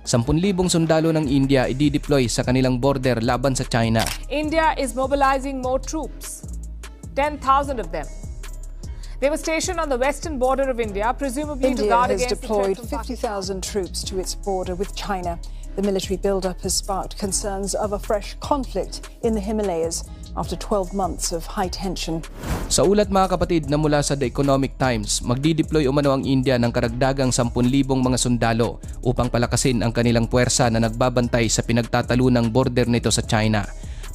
10,000 sundalo ng India i-deploy sa kanilang border laban sa China. India is mobilizing more troops, 10,000 of them. They were stationed on the western border of India, presumably to guard against the threat from India has deployed 50,000 troops to its border with China. The military build-up has sparked concerns of a fresh conflict in the Himalayas after 12 months of high tension. Sa ulat mga kapatid na mula sa The Economic Times, magdi-deploy umano ang India ng karagdagang 10,000 mga sundalo upang palakasin ang kanilang puwersa na nagbabantay sa pinagtatalunang border nito sa China.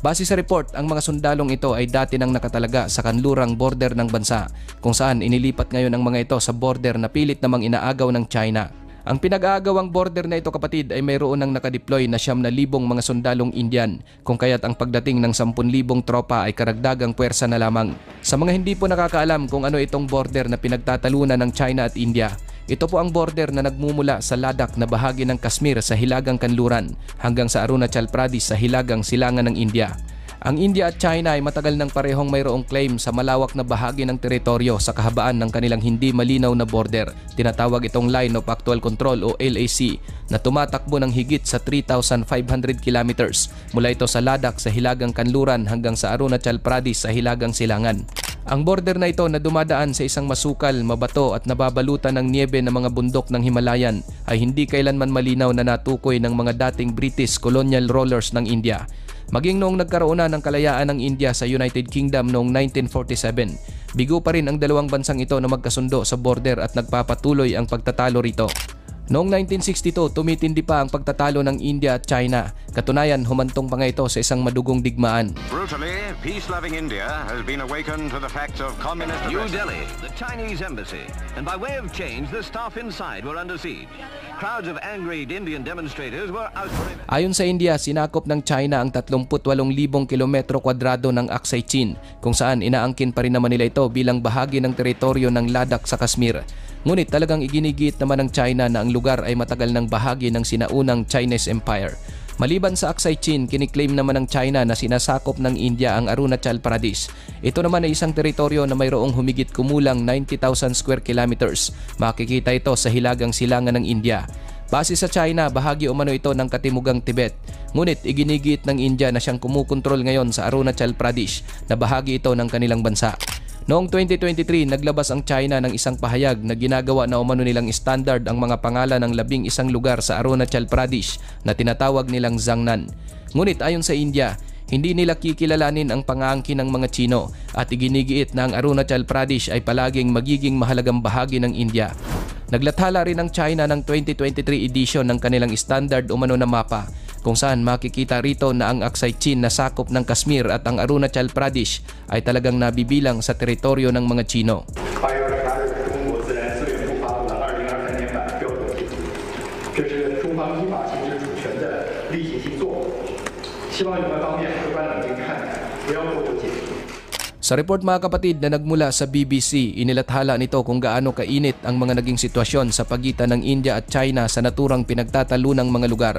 Base sa report, ang mga sundalong ito ay dati nang nakatalaga sa kanlurang border ng bansa, kung saan inilipat ngayon ang mga ito sa border na pilit namang inaagaw ng China. Ang pinag-aagawang border na ito kapatid ay mayroon ng nakadeploy na 9,000 mga sundalong Indian, kung kaya't ang pagdating ng 10,000 tropa ay karagdagang puwersa na lamang. Sa mga hindi po nakakaalam kung ano itong border na pinagtatalunan ng China at India, ito po ang border na nagmumula sa Ladakh na bahagi ng Kashmir sa hilagang kanluran hanggang sa Arunachal Pradesh sa hilagang silangan ng India. Ang India at China ay matagal nang parehong mayroong claim sa malawak na bahagi ng teritoryo sa kahabaan ng kanilang hindi malinaw na border. Tinatawag itong Line of Actual Control o LAC na tumatakbo ng higit sa 3,500 kilometers mula ito sa Ladakh sa hilagang kanluran hanggang sa Arunachal Pradesh sa hilagang silangan. Ang border na ito na dumadaan sa isang masukal, mabato at nababalutan ng niebe ng mga bundok ng Himalayan ay hindi kailanman malinaw na natukoy ng mga dating British colonial rulers ng India. Maging noong nagkaroon na ng kalayaan ng India sa United Kingdom noong 1947, bigo pa rin ang dalawang bansang ito na magkasundo sa border at nagpapatuloy ang pagtatalo rito. Noong 1962, tumitindi pa ang pagtatalo ng India at China. Katunayan, humantong pa nga ito sa isang madugong digmaan. Brutally, peace-loving India has been awakened to the facts of communist New Delhi, the Chinese embassy, and by way of change, the staff inside were under siege. Crowds of angry Indian demonstrators were out for it. Ayon sa India, sinakop ng China ang 38,000 kilometro kwadrado ng Aksai Chin, kung saan inaangkin pa rin naman nila ito bilang bahagi ng teritoryo ng Ladakh sa Kashmir. Ngunit talagang iginigiit naman ng China na ang lugar ay matagal ng bahagi ng sinaunang Chinese Empire. Maliban sa Aksai Chin, kiniklaim naman ng China na sinasakop ng India ang Arunachal Pradesh. Ito naman ay isang teritoryo na mayroong humigit kumulang 90,000 square kilometers. Makikita ito sa hilagang silangan ng India. Base sa China, bahagi umano ito ng katimugang Tibet. Ngunit iginigiit ng India na siyang kumukontrol ngayon sa Arunachal Pradesh na bahagi ito ng kanilang bansa. Noong 2023, naglabas ang China ng isang pahayag na ginagawa na umano nilang standard ang mga pangalan ng 11 lugar sa Arunachal Pradesh na tinatawag nilang Zangnan. Ngunit ayon sa India, hindi nila kikilalanin ang pang-aangkin ng mga Chino at iginigiit na ang Arunachal Pradesh ay palaging magiging mahalagang bahagi ng India. Naglathala rin ang China ng 2023 edition ng kanilang standard umano na mapa, kung saan makikita rito na ang Aksai Chin na sakop ng Kashmir at ang Arunachal Pradesh ay talagang nabibilang sa teritoryo ng mga Chino. Sa report mga kapatid na nagmula sa BBC, inilathala nito kung gaano kainit ang mga naging sitwasyon sa pagitan ng India at China sa naturang pinagtatalunang mga lugar.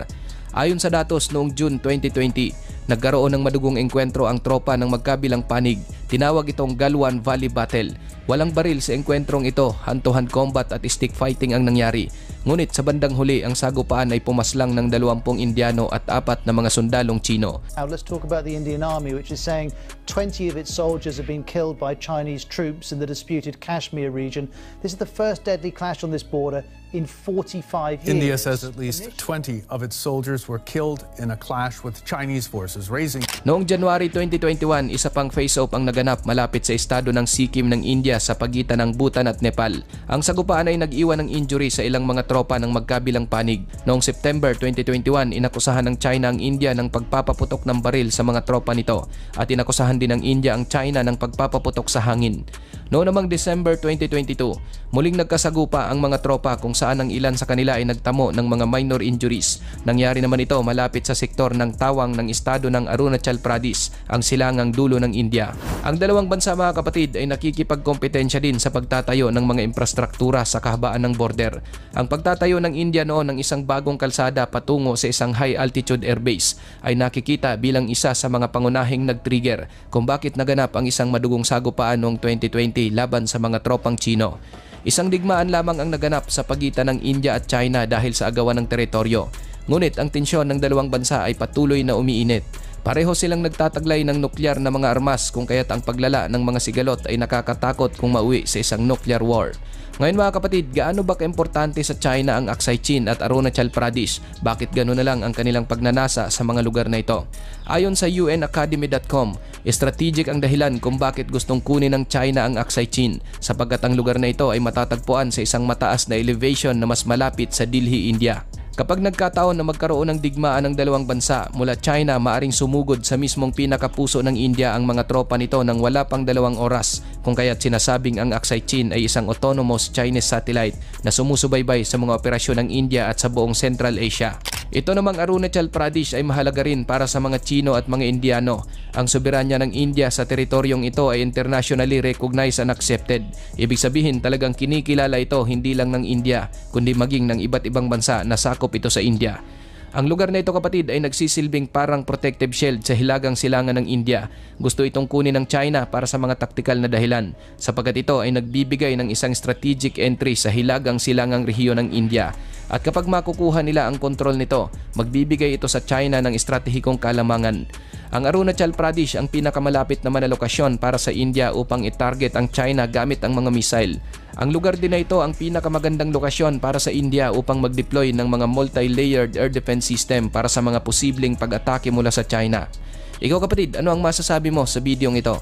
Ayon sa datos noong June 2020, nagkaroon ng madugong engkwentro ang tropa ng magkabilang panig. Tinawag itong Galwan Valley Battle. Walang baril sa engkwentrong ito, hand-to-hand combat at stick fighting ang nangyari. Ngunit sa bandang huli, ang sagupaan ay pumaslang ng 20 Indiano at 4 na mga sundalong Chino. Now let's talk about the Indian Army, which is saying 20 of its soldiers have been killed by Chinese troops in the disputed Kashmir region. This is the first deadly clash on this border in 45 years. India says at least 20 of its soldiers were killed in a clash with Chinese forces, raising... Noong January 2021, isa pang face-off ang naganap malapit sa estado ng Sikkim ng India sa pagitan ng Bhutan at Nepal. Ang sagupaan ay nag-iwan ng injury sa ilang mga tropa ng magkabilang panig. Noong September 2021, inakusahan ng China ang India ng pagpapaputok ng baril sa mga tropa nito at inakusahan din ng India ang China ng pagpapaputok sa hangin. Noong namang December 2022, muling nagkasagupa ang mga tropa kung saan ang ilan sa kanila ay nagtamo ng mga minor injuries. Nangyari naman ito malapit sa sektor ng Tawang ng estado ng Arunachal Pradesh, ang silangang dulo ng India. Ang dalawang bansa mga kapatid ay nakikipagkompetensya din sa pagtatayo ng mga infrastruktura sa kahabaan ng border. Ang pagtatayo ng India noon ng isang bagong kalsada patungo sa isang high-altitude airbase ay nakikita bilang isa sa mga pangunahing nag-trigger kung bakit naganap ang isang madugong sagupaan noong 2020 laban sa mga tropang Chino. Isang digmaan lamang ang naganap sa pagitan ng India at China dahil sa agawan ng teritoryo. Ngunit ang tensyon ng dalawang bansa ay patuloy na umiinit. Pareho silang nagtataglay ng nuklear na mga armas kung kaya't ang paglala ng mga sigalot ay nakakatakot kung mauwi sa isang nuclear war. Ngayon mga kapatid, gaano ba kaimportante sa China ang Aksai Chin at Arunachal Pradesh? Bakit gano'n na lang ang kanilang pagnanasa sa mga lugar na ito? Ayon sa UNacademy.com, strategic ang dahilan kung bakit gustong kunin ng China ang Aksai Chin sapagkat ang lugar na ito ay matatagpuan sa isang mataas na elevation na mas malapit sa Delhi, India. Kapag nagkataon na magkaroon ng digmaan ng dalawang bansa mula China, maaring sumugod sa mismong pinakapuso ng India ang mga tropa nito nang wala pang 2 oras, kung kaya't sinasabing ang Aksai Chin ay isang autonomous Chinese satellite na sumusubaybay sa mga operasyon ng India at sa buong Central Asia. Ito namang Arunachal Pradesh ay mahalaga rin para sa mga Chino at mga Indiano. Ang soberanya ng India sa teritoryong ito ay internationally recognized and accepted. Ibig sabihin talagang kinikilala ito hindi lang ng India, kundi maging ng iba't ibang bansa na sakop ito sa India. Ang lugar na ito kapatid ay nagsisilbing parang protective shield sa hilagang silangan ng India. Gusto itong kunin ng China para sa mga taktikal na dahilan sapagkat ito ay nagbibigay ng isang strategic entry sa hilagang silangang rehiyon ng India. At kapag makukuha nila ang kontrol nito, magbibigay ito sa China ng estratehikong kalamangan. Ang Arunachal Pradesh ang pinakamalapit naman na lokasyon para sa India upang i-target ang China gamit ang mga missile. Ang lugar din na ito ang pinakamagandang lokasyon para sa India upang mag-deploy ng mga multi-layered air defense system para sa mga posibleng pag-atake mula sa China. Ikaw kapatid, ano ang masasabi mo sa bidyong ito?